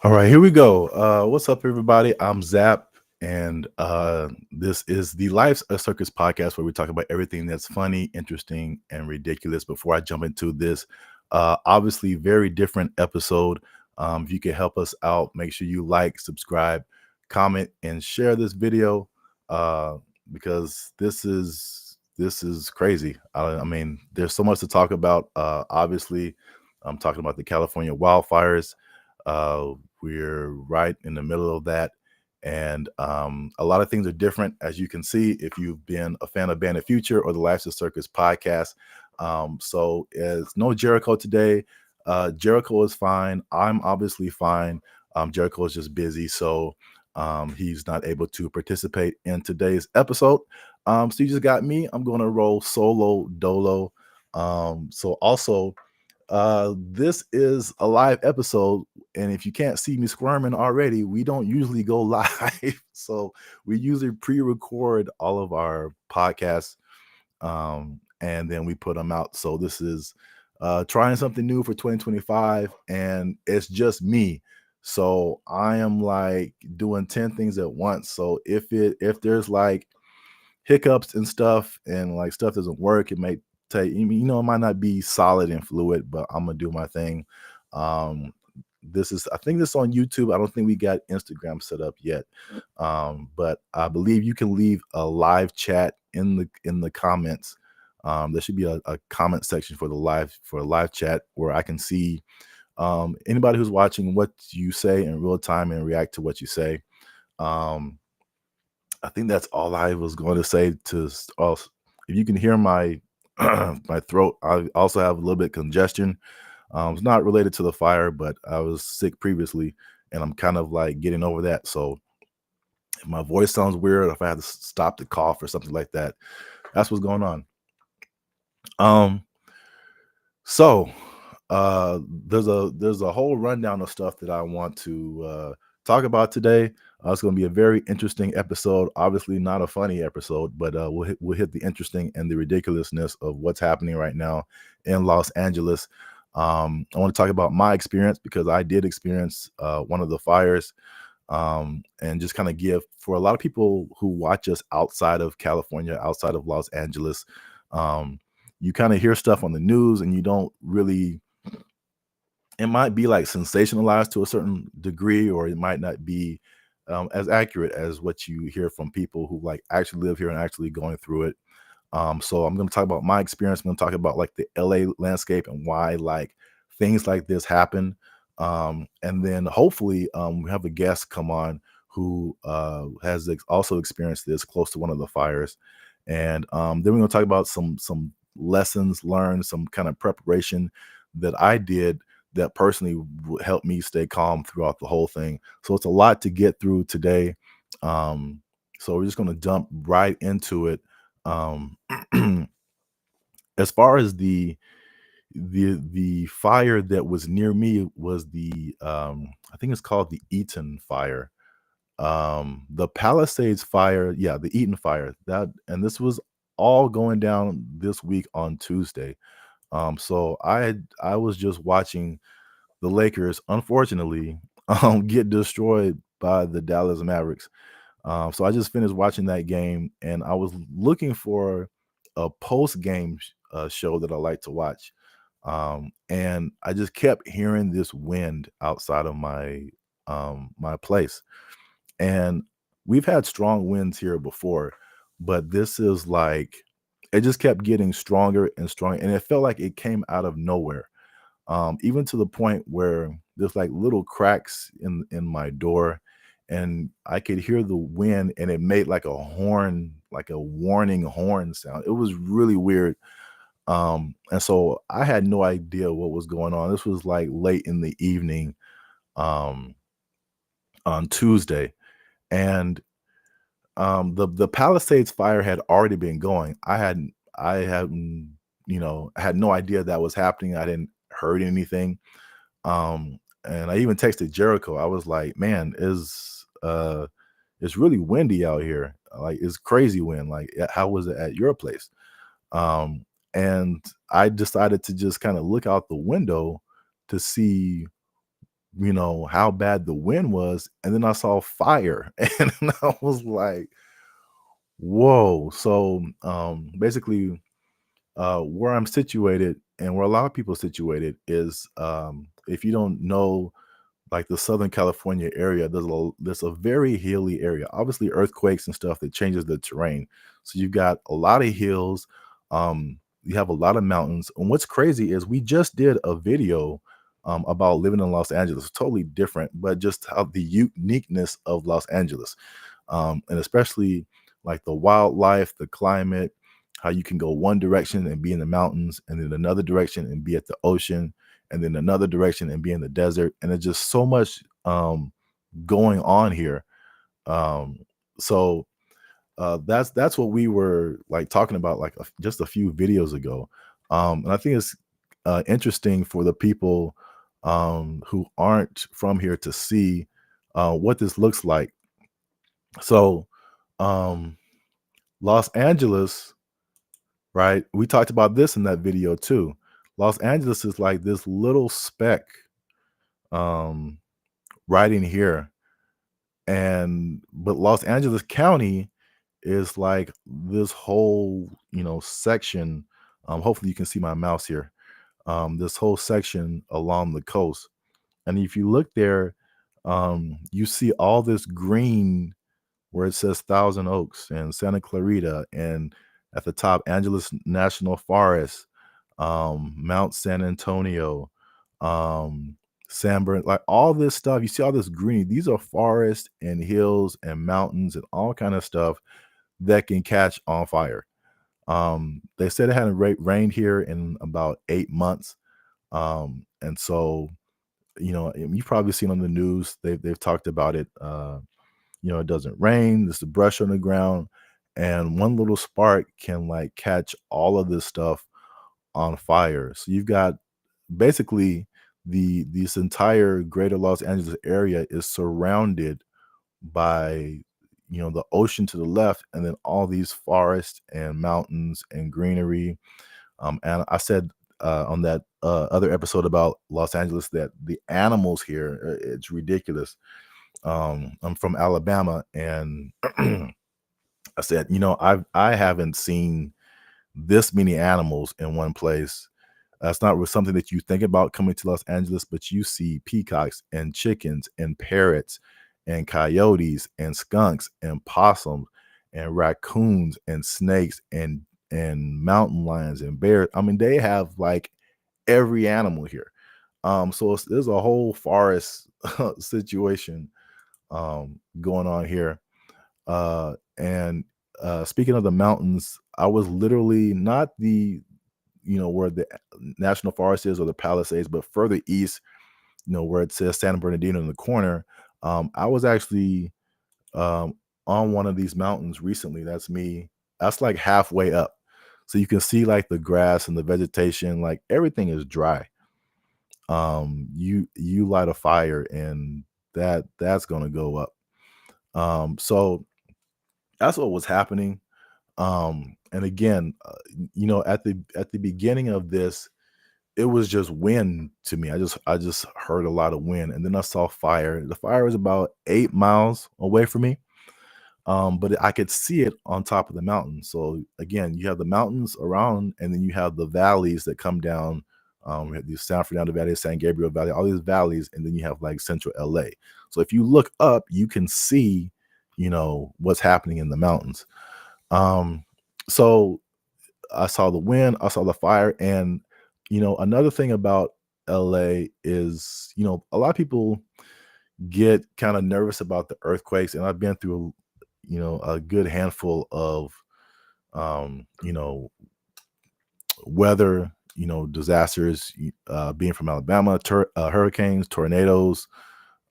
All right, here we go. What's up, everybody? I'm Zap, and this is the Life a Circus podcast where we talk about everything that's funny, interesting, and ridiculous. Before I jump into this, obviously, very different episode. If you can help us out, make sure you like, subscribe, comment, and share this video uh, because this is crazy. I mean, there's so much to talk about. Obviously, I'm talking about the California wildfires. Uh, we're right in the middle of that. And a lot of things are different, as you can see, if you've been a fan of Band of Future or the Life's a Circus podcast. So it's no Jericho today. Jericho is fine. I'm obviously fine. Jericho is just busy, so he's not able to participate in today's episode. So you just got me. I'm going to roll solo dolo. So also, this is a live episode, and if you can't see me squirming already, we don't usually go live. So we usually pre-record all of our podcasts, and then we put them out. So this is trying something new for 2025, and it's just me. So I am like doing 10 things at once. So if there's like hiccups and stuff, and like stuff doesn't work, it may take, it might not be solid and fluid, but I'm gonna do my thing. um I think this is on YouTube. I don't think we got Instagram set up yet, but I believe you can leave a live chat in the comments. There should be a comment section for a live chat where I can see anybody who's watching what you say in real time and react to what you say. um I think that's all I was going to say. If you can hear my my throat, I also have a little bit of congestion. It's not related to the fire, but I was sick previously, and I'm kind of like getting over that. So if my voice sounds weird, if I have to stop the cough or something like that, that's what's going on. Um, so there's a whole rundown of stuff that I want to talk about today. It's going to be a very interesting episode. Obviously, not a funny episode, but we'll hit the interesting and the ridiculousness of what's happening right now in Los Angeles. I want to talk about my experience because I did experience one of the fires, and just kind of give for a lot of people who watch us outside of California, outside of Los Angeles. Um, you kind of hear stuff on the news, and you don't really, it might be like sensationalized to a certain degree, or it might not be as accurate as what you hear from people who like actually live here and actually going through it. So I'm going to talk about my experience. I'm going to talk about like the LA landscape and why like things like this happen. And then hopefully we have a guest come on who has also experienced this close to one of the fires. And then we're going to talk about some lessons learned, some kind of preparation that I did that personally helped me stay calm throughout the whole thing. So it's a lot to get through today. So we're just going to jump right into it. Um, as far as the fire that was near me was the I think it's called the Eaton fire. The Palisades fire, yeah, the Eaton fire. And this was all going down this week on Tuesday. So I was just watching the Lakers, unfortunately, get destroyed by the Dallas Mavericks. So I just finished watching that game, and I was looking for a post game show that I like to watch. And I just kept hearing this wind outside of my place, and we've had strong winds here before, but this is like it just kept getting stronger and stronger, and it felt like it came out of nowhere. Even to the point where there's like little cracks in my door, and I could hear the wind, and it made like a horn, like a warning horn sound. It was really weird. And so I had no idea what was going on. This was like late in the evening um, on Tuesday, and the Palisades fire had already been going. I had no idea that was happening. I didn't heard anything. And I even texted Jericho. I was like, "Man, it's really windy out here. Like it's crazy wind. Like how was it at your place?" Um, and I decided to just kind of look out the window to see how bad the wind was, and then I saw fire, and I was like, "Whoa!" So, basically, where I'm situated and where a lot of people are situated is, if you don't know, like the Southern California area, there's a very hilly area. Obviously, earthquakes and stuff that changes the terrain. So you've got a lot of hills. You have a lot of mountains. And what's crazy is we just did a video about living in Los Angeles. Totally different, but just how the uniqueness of Los Angeles, and especially like the wildlife, the climate, how you can go one direction and be in the mountains, and then another direction and be at the ocean, and then another direction and be in the desert. And there's just so much going on here. Um, so that's what we were like talking about like just a few videos ago. And I think it's interesting for the people who aren't from here to see what this looks like. So, um, Los Angeles, right? We talked about this in that video too. Los Angeles is like this little speck um, right in here, and but Los Angeles County is like this whole section. Hopefully, you can see my mouse here. This whole section along the coast, and if you look there, you see all this green where it says Thousand Oaks and Santa Clarita, and at the top, Angeles National Forest, Mount San Antonio, San Bern, like all this stuff. You see all this green. These are forests and hills and mountains and all kind of stuff that can catch on fire. They said it hadn't rained here in about 8 months, and so and you've probably seen on the news they've talked about it. It doesn't rain, there's the brush on the ground, and one little spark can like catch all of this stuff on fire. So you've got basically this entire greater Los Angeles area is surrounded by the ocean to the left, and then all these forests and mountains and greenery. And I said on that other episode about Los Angeles that the animals here, it's ridiculous. I'm from Alabama, and I said, I haven't seen this many animals in one place. That's not something that you think about coming to Los Angeles, but you see peacocks and chickens and parrots and coyotes and skunks and possums and raccoons and snakes and mountain lions and bears. I mean, they have like every animal here. So there's a whole forest situation going on here. And speaking of the mountains, I was literally not where the national forest is or the Palisades, but further east, where it says San Bernardino in the corner. I was actually um, on one of these mountains recently. That's me. That's like halfway up. So you can see like the grass and the vegetation, like everything is dry. You light a fire and that's gonna go up. So that's what was happening. And again, at the beginning of this, it was just wind to me. I just heard a lot of wind, and then I saw fire. The fire was about 8 miles away from me, but I could see it on top of the mountain. So again, you have the mountains around, and then you have the valleys that come down. We have the San Fernando Valley, San Gabriel Valley, all these valleys, and then you have like Central LA. So if you look up, you can see, what's happening in the mountains. Um, so I saw the wind, I saw the fire, and another thing about LA is, a lot of people get kind of nervous about the earthquakes, and I've been through, a good handful of, um, you know, weather, disasters, being from Alabama, hurricanes, tornadoes.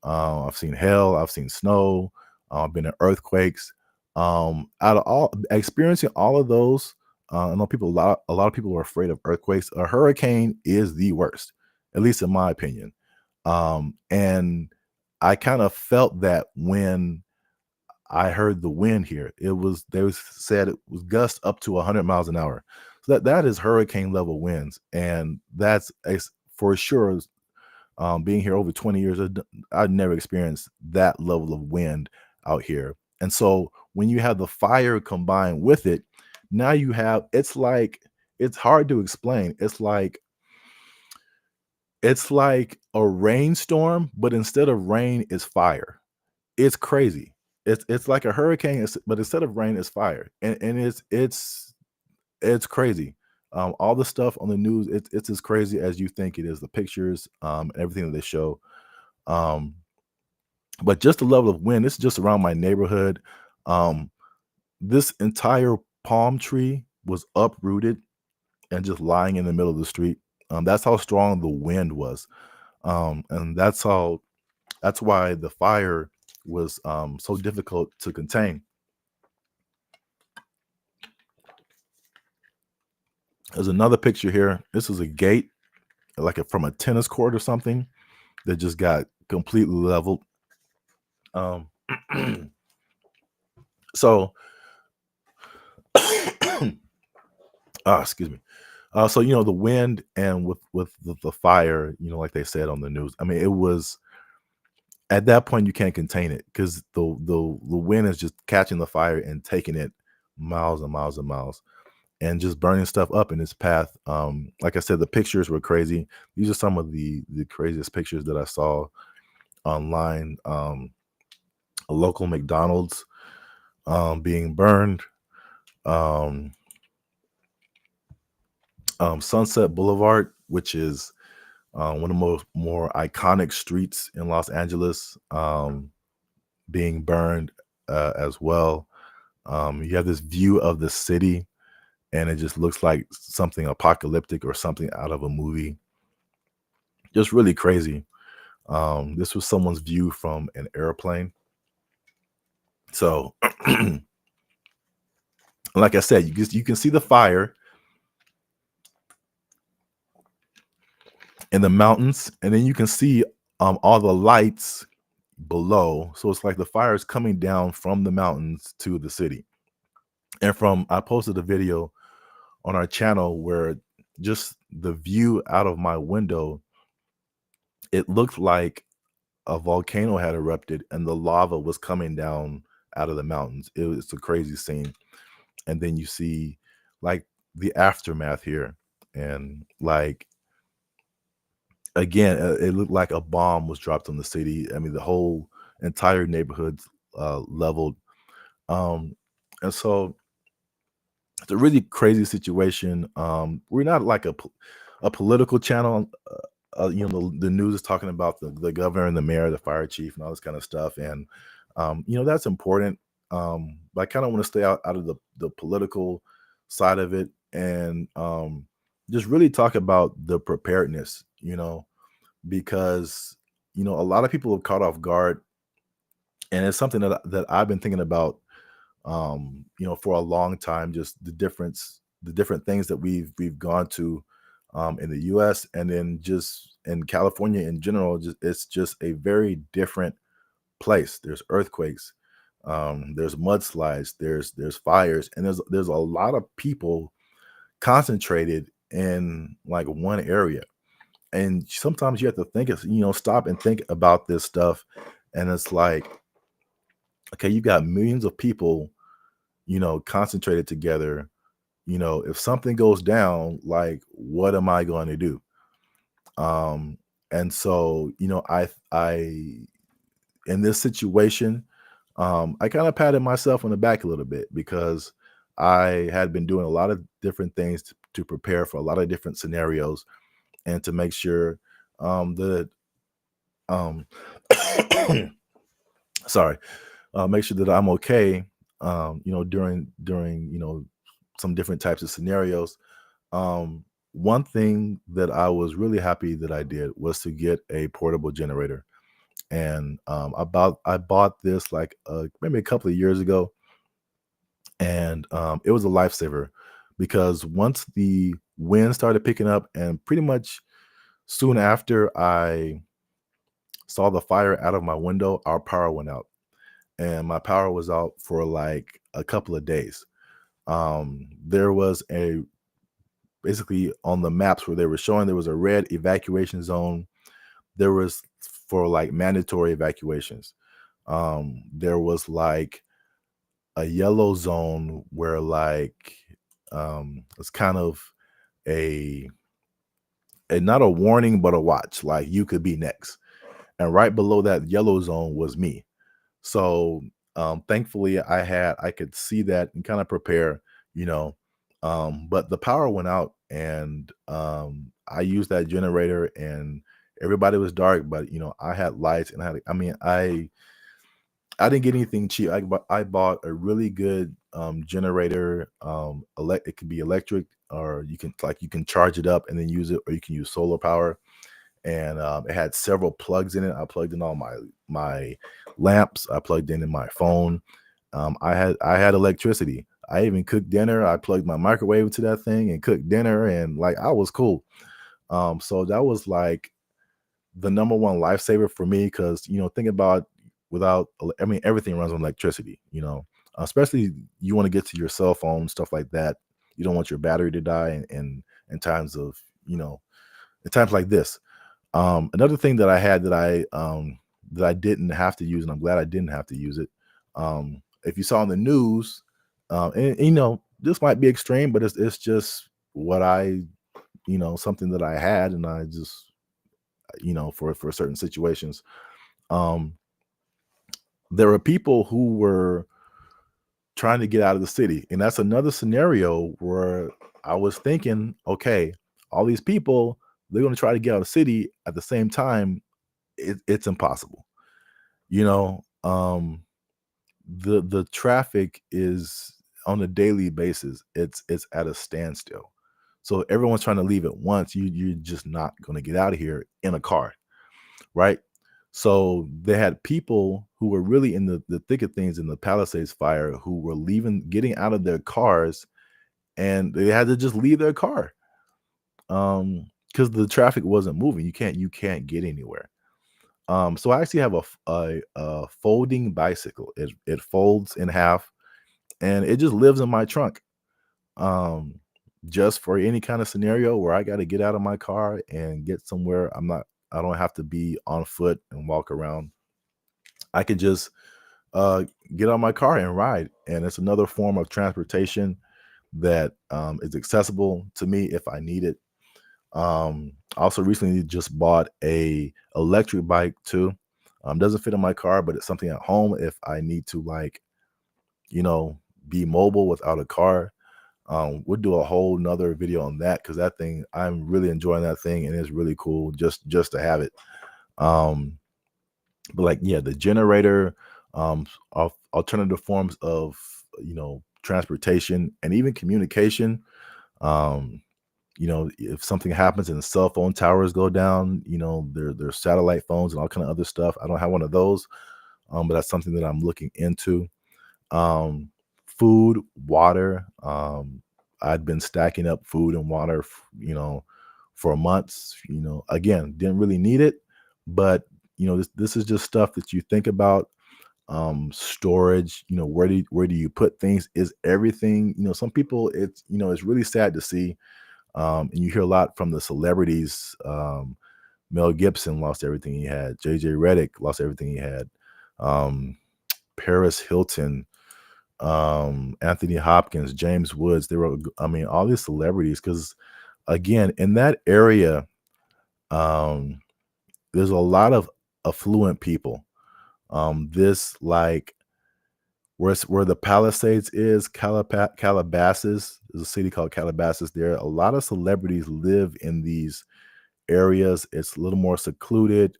I've seen hail, I've seen snow, I've been in earthquakes. Out of all experiencing all of those, I know a lot of people are afraid of earthquakes. A hurricane is the worst, at least in my opinion. And I kind of felt that when I heard the wind here. Said it was gust up to 100 miles an hour. So that is hurricane level winds, and that's for sure Being here over 20 years, I've never experienced that level of wind out here. And so when you have the fire combined with it, now you have it's hard to explain. It's like a rainstorm, but instead of rain, is fire. It's crazy. It's like a hurricane, but instead of rain, it's fire, and it's crazy. All the stuff on the news, it's as crazy as you think it is. The pictures, everything that they show. Um, but just the level of wind. This is just around my neighborhood. Um, this entire palm tree was uprooted and just lying in the middle of the street. That's how strong the wind was, and that's why the fire was so difficult to contain. There's another picture here. This is a gate, from a tennis court or something, that just got completely leveled. Um, so, excuse me. So the wind and with the fire, like they said on the news. I mean, it was at that point you can't contain it because the wind is just catching the fire and taking it miles and miles and miles and just burning stuff up in its path. Like I said, the pictures were crazy. These are some of the craziest pictures that I saw online. A local McDonald's being burned. Um, Sunset Boulevard, which is one of the more iconic streets in Los Angeles, being burned as well. You have this view of the city, and it just looks like something apocalyptic or something out of a movie. Just really crazy. This was someone's view from an airplane. So, like I said, you can see the fire in the mountains, and then you can see all the lights below. So it's like the fire is coming down from the mountains to the city. And I posted a video on our channel where just the view out of my window, it looked like a volcano had erupted and the lava was coming down out of the mountains. It's a crazy scene. And then you see like the aftermath here, and like again, it looked like a bomb was dropped on the city. I mean, the whole entire neighborhood's leveled. Um, and so it's a really crazy situation. We're not like a political channel. The news is talking about the governor and the mayor, the fire chief, and all this kind of stuff. And that's important. But I kind of want to stay out of the political side of it, and just really talk about the preparedness. Because a lot of people have caught off guard, and it's something that I've been thinking about for a long time. Just the different things that we've gone to in the US, and then just in California in general. It's just a very different place. There's earthquakes, there's mudslides, there's fires, and there's a lot of people concentrated in like one area. And sometimes you have to stop and think about this stuff. And it's like, okay, you got millions of people, concentrated together. If something goes down, like, what am I going to do? And so, I in this situation, I kind of patted myself on the back a little bit because I had been doing a lot of different things to prepare for a lot of different scenarios, and to make sure that um sorry, make sure that I'm okay, during some different types of scenarios. One thing that I was really happy that I did was to get a portable generator. And I bought this like maybe a couple of years ago, and it was a lifesaver because once the wind started picking up, and pretty much soon after I saw the fire out of my window, our power went out, and my power was out for like a couple of days. There was a basically on the maps where they were showing there was a red evacuation zone. there was for like mandatory evacuations. There was like a yellow zone where like it's kind of a not a warning but a watch, like you could be next. And right below that yellow zone was me. So thankfully I could see that and kind of prepare, you know. But the power went out, and I used that generator, and everybody was dark, but I had lights, and I didn't get anything cheap. I bought a really good generator. It could be electric, or you can charge it up and then use it, or you can use solar power. And it had several plugs in it. I plugged in all my lamps. I plugged in my phone. I had electricity. I even cooked dinner. I plugged my microwave into that thing and cooked dinner, and like I was cool. So that was like the number one lifesaver for me, because think about, everything runs on electricity, especially you want to get to your cell phone, stuff like that. You don't want your battery to die in times of, in times like this. Another thing that I had that I didn't have to use, and I'm glad I didn't have to use it. If you saw in the news, and this might be extreme, but it's just what something that I had, and I just, for certain situations. Um, there were people who were trying to get out of the city, and that's another scenario where I was thinking, okay, all these people, they're going to try to get out of the city at the same time. It's impossible. You know, the traffic is on a daily basis. It's at a standstill. So everyone's trying to leave at once. You're just not going to get out of here in a car, right? So they had people who were really in the thick of things in the Palisades fire, who were getting out of their cars, and they had to just leave their car because the traffic wasn't moving. You can't get anywhere. So I actually have a folding bicycle. It folds in half, and it just lives in my trunk. Um, just for any kind of scenario where I got to get out of my car and get somewhere. I don't have to be on foot and walk around. I could just uh, get on my car and ride, and it's another form of transportation that is accessible to me if I need it. I also recently just bought a electric bike too. Doesn't fit in my car, but it's something at home if I need to, like, you know, be mobile without a car. We'll do a whole nother video on that, because that thing, I'm really enjoying that thing, and it's really cool just to have it. Um, but like, yeah, the generator, of alternative forms of, transportation and even communication. Um, if something happens and the cell phone towers go down, there's satellite phones and all kind of other stuff. I don't have one of those, but that's something that I'm looking into. Um, Food, water. I'd been stacking up food and water, for months. Again, didn't really need it, but this is just stuff that you think about. Storage. Where do you put things? Is everything? Some people, it's really sad to see. And you hear a lot from the celebrities. Mel Gibson lost everything he had. JJ Redick lost everything he had. Um, Paris Hilton, Anthony Hopkins, James Woods. They were, all these celebrities, because again, in that area, um, there's a lot of affluent people. This, like, where the Palisades is, Calabasas. There's a city called Calabasas there. A lot of celebrities live in these areas. It's a little more secluded.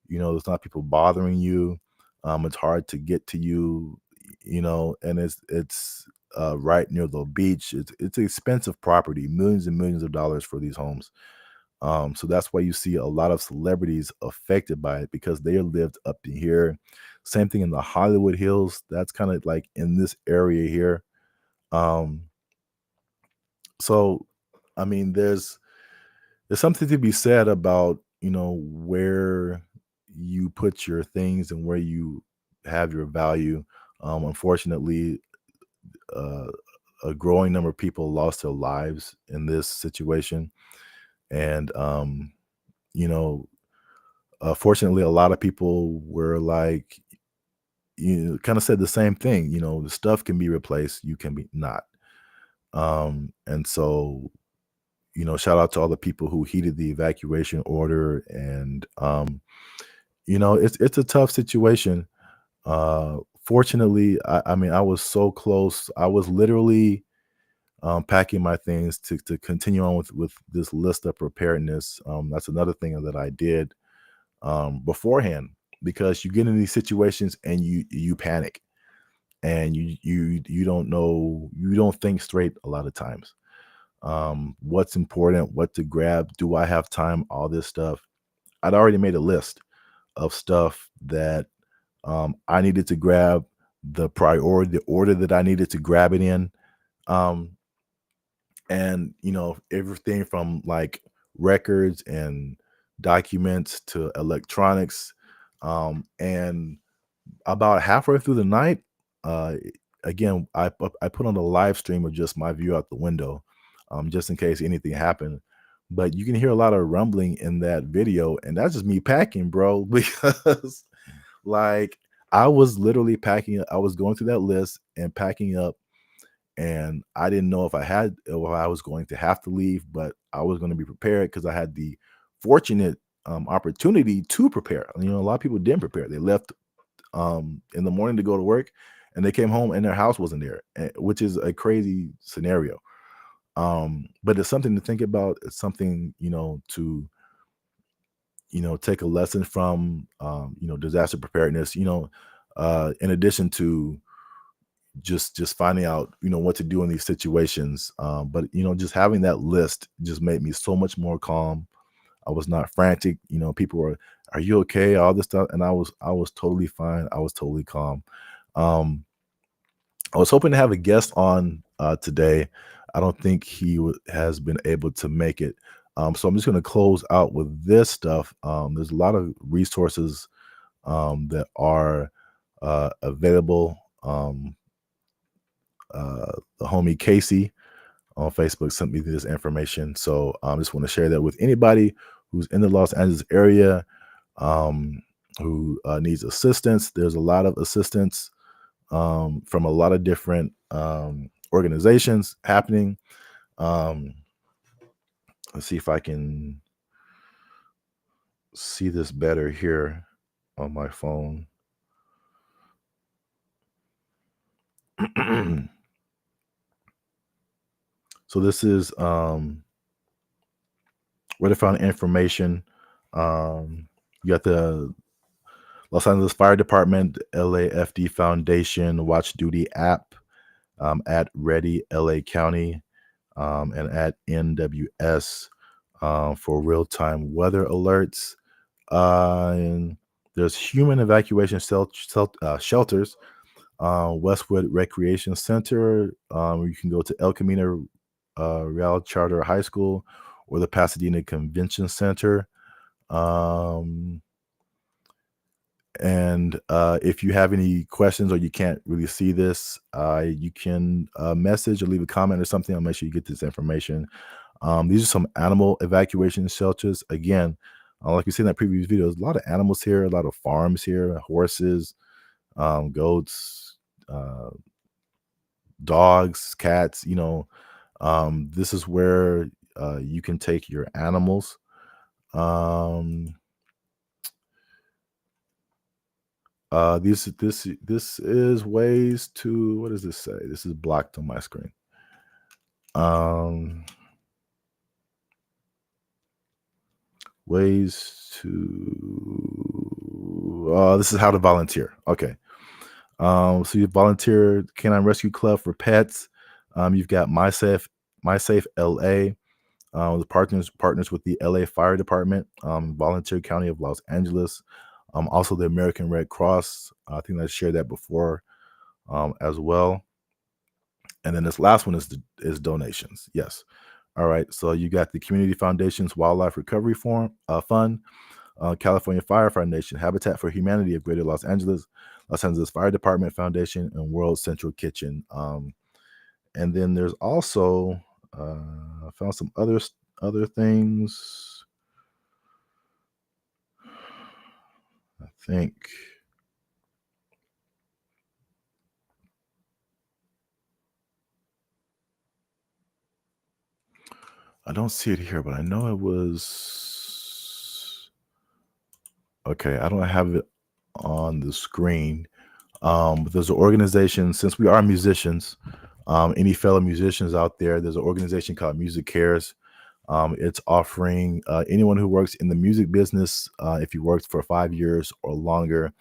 There's not people bothering you. It's hard to get to you, and it's right near the beach. It's expensive property, millions and millions of dollars for these homes. So that's why you see a lot of celebrities affected by it, because they lived up in here. Same thing in the Hollywood Hills. That's kind of like in this area here. Um, so there's something to be said about, where you put your things and where you have your value. Unfortunately, uh, a growing number of people lost their lives in this situation, and you know Fortunately, a lot of people were like, kind of said the same thing. The stuff can be replaced, you can be not. And so, shout out to all the people who heeded the evacuation order. And it's a tough situation. Fortunately, I mean, I was so close. I was literally packing my things to continue on with this list of preparedness. That's another thing that I did beforehand, because you get in these situations and you panic, and you don't know, you don't think straight a lot of times. What's important, what to grab, do I have time, all this stuff. I'd already made a list of stuff that I needed to grab, the order that I needed to grab it in. Um, and everything from like records and documents to electronics. And about halfway through the night, uh, again, I put on a live stream of just my view out the window, just in case anything happened. But you can hear a lot of rumbling in that video, and that's just me packing, bro. Because like I was literally packing. I was going through that list and packing up, and I didn't know if I was going to have to leave, but I was going to be prepared because I had the fortunate opportunity to prepare. A lot of people didn't prepare. They left in the morning to go to work, and they came home and their house wasn't there, which is a crazy scenario. But it's something to think about. It's something, to, take a lesson from, disaster preparedness, in addition to just finding out, what to do in these situations. But, just having that list just made me so much more calm. I was not frantic. People were, "Are you okay?" All this stuff, and I was totally fine. I was totally calm. Um, I was hoping to have a guest on today. I don't think he has been able to make it. So I'm just going to close out with this stuff. There's a lot of resources that are available. The homie Casey on Facebook sent me this information. So I just want to share that with anybody who's in the Los Angeles area, um, who needs assistance. There's a lot of assistance from a lot of different organizations happening. Um, let's see if I can see this better here on my phone. So this is where they found information. You got the Los Angeles Fire Department, LAFD Foundation, Watch Duty app, at Ready LA County, and at NWS for real time weather alerts. And there's human evacuation shelters, Westwood Recreation Center. You can go to El Camino Real Charter High School or the Pasadena Convention Center. And if you have any questions or you can't really see this, you can message or leave a comment or something. I'll make sure you get this information. These are some animal evacuation shelters. Again, like you see in that previous video, there's a lot of animals here, a lot of farms here, horses, goats, dogs, cats. This is where you can take your animals. This is ways to, what does this say? This is blocked on my screen. Ways to this is how to volunteer. Okay. So you volunteer Canine Rescue Club for pets. You've got MySafe LA, the partners with the LA Fire Department, Volunteer County of Los Angeles, also the American Red Cross. I think I shared that before as well. And then this last one is donations. Yes. All right. So you got the Community Foundation's Wildlife Recovery Fund, California Fire Foundation, Habitat for Humanity of Greater Los Angeles, Los Angeles Fire Department Foundation, and World Central Kitchen. And then there's also I found some other things. think I don't see it here, but I know it was okay. I don't have it on the screen. But there's an organization, since we are musicians, any fellow musicians out there, there's an organization called Music Cares. It's offering anyone who works in the music business, if you worked for 5 years or longer,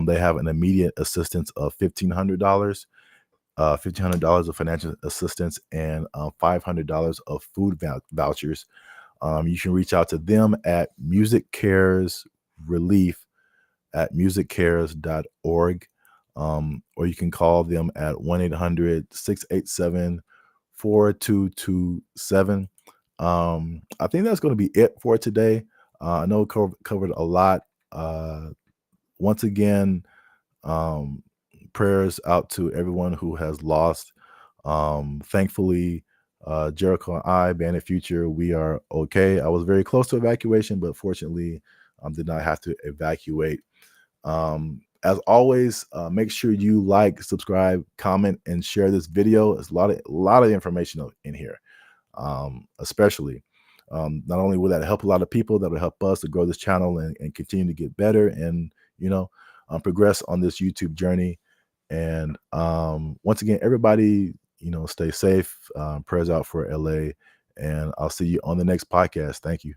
they have an immediate assistance of $1,500, $1,500 of financial assistance, and $500 of food vouchers. You can reach out to them at Music Cares Relief at musiccares.org. Or you can call them at 1-800-687-4227. I think that's going to be it for today. I know covered a lot. Once again, um, prayers out to everyone who has lost. Thankfully, Jericho and I, Bandit Future, we are okay. I was very close to evacuation, but fortunately, did not have to evacuate. As always, make sure you like, subscribe, comment, and share this video. There's a lot of information in here, especially. Not only will that help a lot of people, that'll help us to grow this channel and continue to get better and progress on this YouTube journey. And once again, everybody, stay safe. Prayers out for LA, and I'll see you on the next podcast. Thank you.